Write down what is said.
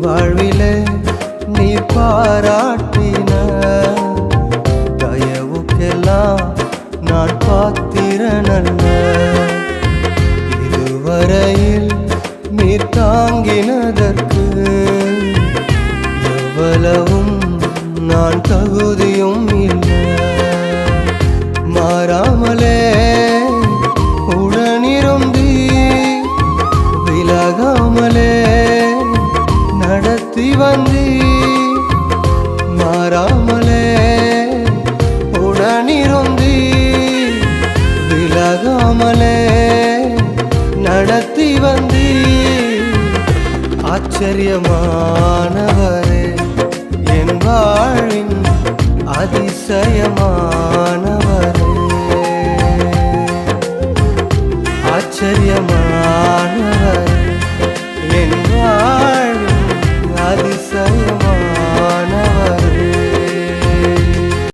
வாழ்விலே நீ பாராட்டின தயவுக்கெல்லாம் நான் பாத்திரனல்ல. இதுவரையில் நீர் தாங்கினதற்கு எவ்வளவும் நான் தகுதியும் இல்லை. மாறாமலே உடனிருந்தி விலகாமலே நடத்தி வந்தி. மாறாமலே உடனிருந்தி விலகாமலே நடத்தி வந்தி. ஆச்சரியமானவரே என் வாழ்வின் அதிசயமானவரே. ஆச்சரியமான